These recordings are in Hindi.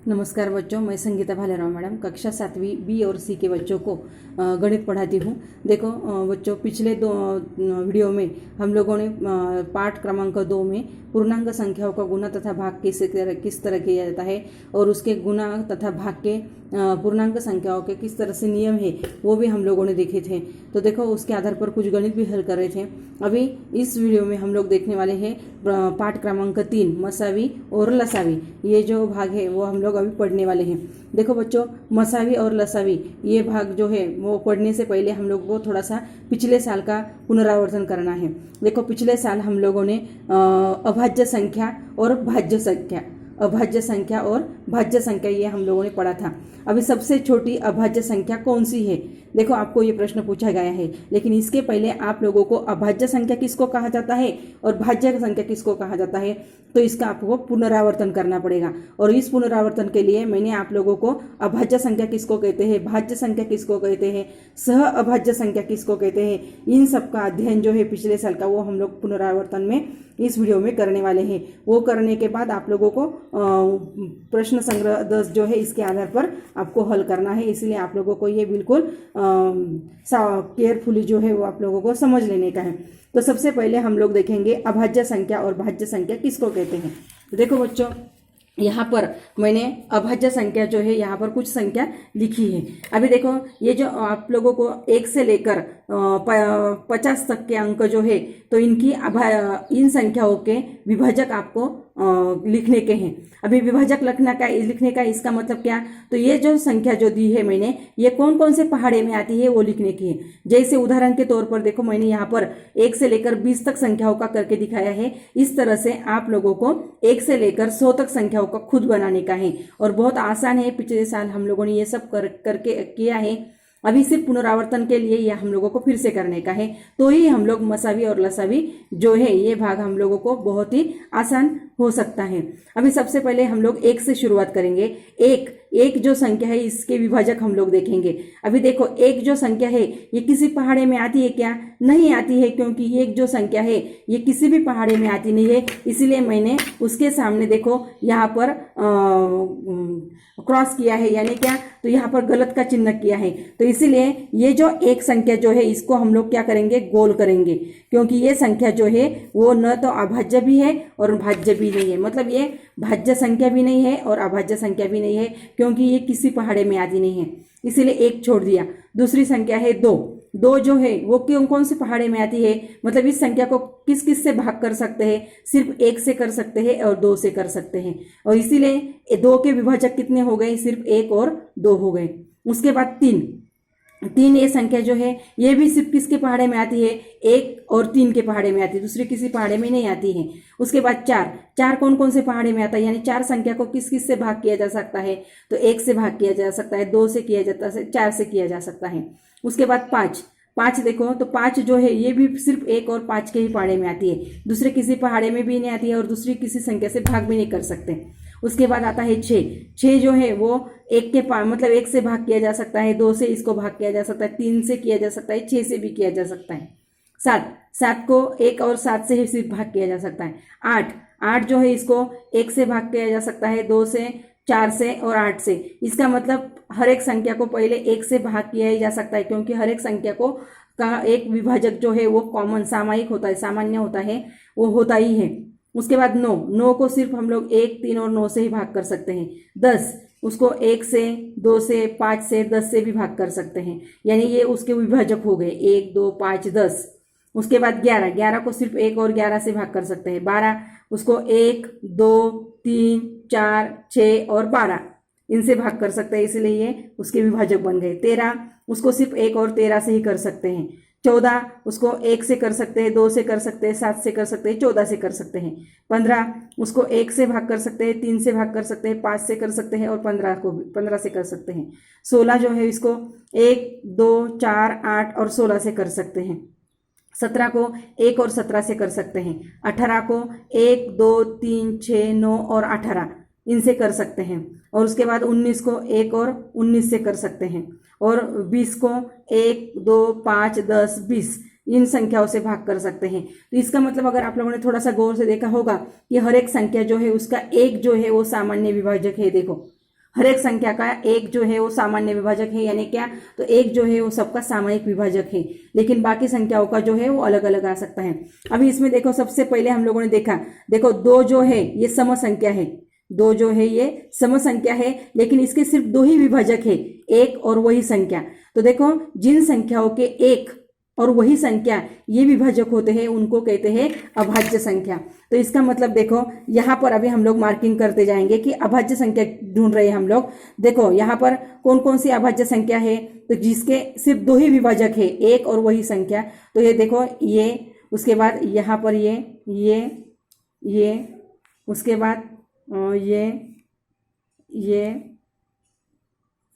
नमस्कार बच्चों, मैं संगीता भालेराव मैडम कक्षा 7वीं बी और सी के बच्चों को गणित पढ़ाती हूँ। देखो बच्चों, पिछले दो वीडियो में हम लोगों ने पाठ क्रमांक 2 में पूर्णांक संख्याओं का गुणा तथा भाग किस तरह किया जाता है और उसके गुणा तथा भाग के पूर्णांक संख्याओं के किस तरह से नियम है वो भी हम लोगों ने देखे थे। तो देखो, उसके आधार पर कुछ गणित भी हल कर रहे थे। अभी इस वीडियो में हम लोग देखने वाले हैं पाठ क्रमांक 3 मसावी और लसावी। ये जो भाग है वो हम लोग अभी पढ़ने वाले हैं। देखो बच्चों, मसावी और लसावी ये भाग जो है वो पढ़ने से पहले हम लोग को थोड़ा सा पिछले साल का पुनरावर्तन करना है। देखो, पिछले साल हम लोगों ने अभाज्य संख्या और भाज्य संख्या और भाज्य संख्या ये हम लोगों ने पढ़ा था। अभी सबसे छोटी अभाज्य संख्या कौन सी है? देखो, आपको ये प्रश्न पूछा गया है, लेकिन इसके पहले आप लोगों को अभाज्य संख्या किसको कहा जाता है और भाज्य संख्या किसको कहा जाता है, तो इसका आपको पुनरावर्तन करना पड़ेगा। और इस पुनरावर्तन के लिए मैंने आप लोगों को अभाज्य संख्या किसको कहते हैं, भाज्य संख्या किसको कहते हैं, सह अभाज्य संख्या किसको कहते हैं, इन सब का अध्ययन जो है पिछले साल का वो हम लोग पुनरावर्तन में इस वीडियो में करने वाले हैं। वो करने के बाद आप लोगों को प्रश्न संग्रह 10 जो है इसके आधार पर आपको हल करना है। इसलिए आप लोगों को ये बिल्कुल केयरफुली जो है वो आप लोगों को समझ लेने का है। तो सबसे पहले हम लोग देखेंगे अभाज्य संख्या और भाज्य संख्या किसको कहते हैं। तो देखो बच्चों, यहाँ पर मैंने अभाज्य संख्या जो है यहाँ पर कुछ संख्या लिखी है। अभी देखो, ये जो आप लोगों को 1 से लेकर 50 तक के अंक जो है, तो इन संख्याओं के विभाजक आपको लिखने के हैं। अभी विभाजक लिखने का इसका मतलब क्या? तो ये जो संख्या जो दी है मैंने, ये कौन कौन से पहाड़े में आती है वो लिखने की है। जैसे उदाहरण के तौर पर देखो, मैंने यहाँ पर 1 से लेकर 20 तक संख्याओं का करके दिखाया है। इस तरह से आप लोगों को 1 से लेकर 100 तक संख्याओं का खुद बनाने का है और बहुत आसान है। पिछले साल हम लोगों ने ये सब करके किया है। अभी सिर्फ पुनरावर्तन के लिए यह हम लोगों को फिर से करने का है, तो ही हम लोग मसावी और लसावी जो है ये भाग हम लोगों को बहुत ही आसान हो सकता है। अभी सबसे पहले हम लोग 1 से शुरुआत करेंगे। एक जो संख्या है इसके विभाजक हम लोग देखेंगे। अभी देखो, एक जो संख्या है ये किसी पहाड़े में आती है क्या? नहीं आती है, क्योंकि एक जो संख्या है ये किसी भी पहाड़े में आती नहीं है। इसलिए मैंने उसके सामने देखो यहाँ पर क्रॉस किया है, यानी क्या, तो यहाँ पर गलत का चिन्ह किया है। तो इसीलिए ये जो एक संख्या जो है इसको हम लोग क्या करेंगे, गोल करेंगे, क्योंकि ये संख्या जो है वो न तो अभाज्य भी है और भाज्य भी नहीं है। मतलब ये भाज्य संख्या भी नहीं है और अभाज्य संख्या भी नहीं है, क्योंकि ये किसी पहाड़े में आती नहीं है। इसीलिए एक छोड़ दिया। दूसरी संख्या है 2 जो है वो कौन से पहाड़े में आती है? मतलब इस संख्या को किस किस से भाग कर सकते हैं? सिर्फ 1 से कर सकते हैं और 2 से कर सकते हैं। और इसीलिए 2 के विभाजक कितने हो गए? सिर्फ 1 और 2 हो गए। उसके बाद 3 ये संख्या जो है ये भी सिर्फ किसके पहाड़े में आती है? 1 और 3 के पहाड़े में आती है, दूसरे किसी पहाड़े में नहीं आती है। उसके बाद 4 कौन कौन से पहाड़े में आता है? यानी 4 संख्या को किस किस से भाग किया जा सकता है? तो 1 से भाग किया जा सकता है, 2 से किया जाता है, 4 से किया जा सकता है। उसके बाद 5 देखो, तो 5 जो है ये भी सिर्फ 1 और 5 के ही पहाड़े में आती है, दूसरे किसी पहाड़े में भी नहीं आती है और दूसरी किसी संख्या से भाग भी नहीं कर सकते। उसके बाद आता है 6 जो है वो 1 से भाग किया जा सकता है, 2 से इसको भाग किया जा सकता है, 3 से किया जा सकता है, 6 से भी किया जा सकता है। 7 को 1 और 7 से ही सिर्फ भाग किया जा सकता है। 8 जो है इसको 1 से भाग किया जा सकता है, 2 से, 4 से और 8 से। इसका मतलब हर एक संख्या को पहले 1 से भाग किया ही जा सकता है, क्योंकि हर एक संख्या का एक विभाजक जो है वो कॉमन सामायिक होता है, सामान्य होता है, वो होता ही है। उसके बाद 9 को सिर्फ हम लोग 1, 3 और 9 से ही भाग कर सकते हैं। 10 उसको 1 से, 2 से, 5 से, 10 से भी भाग कर सकते हैं, यानी ये उसके विभाजक हो गए 1, 2, 5, 10। उसके बाद 11 को सिर्फ 1 और 11 से भाग कर सकते हैं। 12 उसको 1, 2, 3, 4, 6 और 12 इनसे भाग कर सकते हैं, इसलिए ये उसके विभाजक बन गए। 13 उसको सिर्फ 1 और 13 से ही कर सकते हैं। 14 उसको 1 से कर सकते हैं, 2 से कर सकते हैं, 7 से कर सकते हैं, 14 से कर सकते हैं। 15 उसको 1 से भाग कर सकते हैं, 3 से भाग कर सकते हैं, 5 से कर सकते हैं और 15 से कर सकते हैं। 16 जो है इसको 1, 2, 4, 8 और 16 से कर सकते हैं। 17 को 1 और 17 से कर सकते हैं। 18 को 1, 2, 3, 6, 9 और 18 इनसे कर सकते हैं। और उसके बाद 19 को 1 और 19 से कर सकते हैं। और 20 को 1, 2, 5, 10, 20 इन संख्याओं से भाग कर सकते हैं। तो इसका मतलब अगर आप लोगों ने थोड़ा सा गौर से देखा होगा कि हर एक संख्या जो है उसका एक जो है वो सामान्य विभाजक है। देखो हर एक संख्या का एक जो है वो सामान्य विभाजक है, यानी क्या, तो एक जो है वो सबका सामायिक विभाजक है, लेकिन बाकी संख्याओं का जो है वो अलग अलग आ सकता है। अभी इसमें देखो, सबसे पहले हम लोगों ने देखा, देखो 2 जो है ये सम संख्या है, 2 जो है ये सम संख्या है, लेकिन इसके सिर्फ 2 ही विभाजक है, एक और वही संख्या। तो देखो, जिन संख्याओं के एक और वही संख्या ये विभाजक होते हैं उनको कहते हैं अभाज्य संख्या। तो इसका मतलब देखो, यहाँ पर अभी हम लोग मार्किंग करते जाएंगे कि अभाज्य संख्या ढूंढ रहे हैं हम लोग। देखो यहाँ पर कौन कौन सी अभाज्य संख्या है, तो जिसके सिर्फ 2 ही विभाजक है, एक और वही संख्या। तो ये देखो, ये, उसके बाद यहाँ पर ये, उसके बाद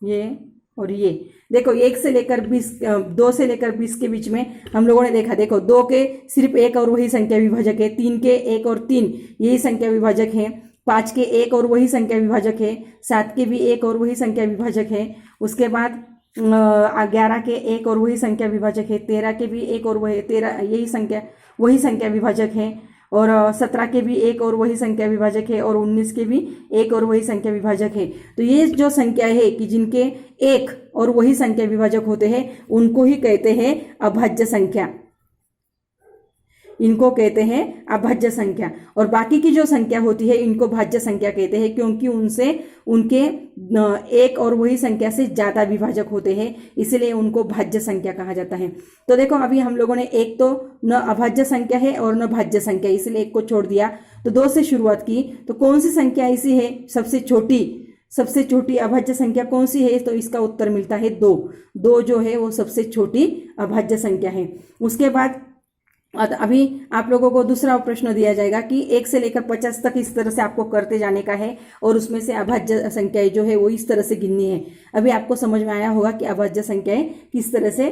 ये और ये। देखो 1 से लेकर 20, 2 से लेकर 20 के बीच में हम लोगों ने देखा, देखो 2 के सिर्फ एक और वही संख्या विभाजक है, 3 के एक और 3 यही संख्या विभाजक है, 5 के एक और वही संख्या विभाजक है, 7 के भी एक और वही संख्या विभाजक है, उसके बाद 11 के एक और वही संख्या विभाजक है, 13 के भी एक और वही 13 यही संख्या वही संख्या विभाजक है, और 17 के भी एक और वही संख्या विभाजक है, और 19 के भी एक और वही संख्या विभाजक है। तो ये जो संख्या है कि जिनके एक और वही संख्या विभाजक होते हैं उनको ही कहते हैं अभाज्य संख्या, इनको कहते हैं अभाज्य संख्या। और बाकी की जो संख्या होती है इनको भाज्य संख्या कहते हैं, क्योंकि उनसे उनके एक और वही संख्या से ज्यादा विभाजक होते हैं, इसलिए उनको भाज्य संख्या कहा जाता है। तो देखो, अभी हम लोगों ने एक तो न अभाज्य संख्या है और न भाज्य संख्या, इसलिए एक को छोड़ दिया, तो 2 से शुरुआत की। तो कौन सी संख्या ऐसी है सबसे छोटी अभाज्य संख्या कौन सी है, तो इसका उत्तर मिलता है 2। 2 जो है वो सबसे छोटी अभाज्य संख्या है। उसके बाद अभी आप लोगों को दूसरा प्रश्न दिया जाएगा कि 1 से लेकर 50 तक इस तरह से आपको करते जाने का है, और उसमें से अभाज्य संख्याएं जो है वो इस तरह से गिननी है। अभी आपको समझ में आया होगा कि अभाज्य संख्याएं किस तरह से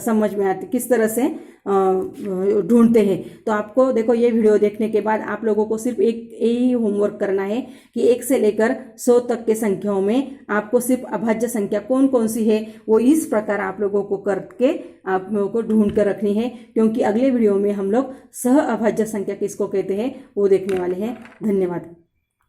समझ में आती, किस तरह से ढूंढते हैं। तो आपको देखो, ये वीडियो देखने के बाद आप लोगों को सिर्फ एक यही होमवर्क करना है कि 1 से लेकर 100 तक के संख्याओं में आपको सिर्फ अभाज्य संख्या कौन कौन सी है वो इस प्रकार आप लोगों को करके आप लोगों को ढूंढ कर रखनी है, क्योंकि अगले वीडियो में हम लोग सह अभाज्य संख्या किसको कहते हैं वो देखने वाले हैं। धन्यवाद।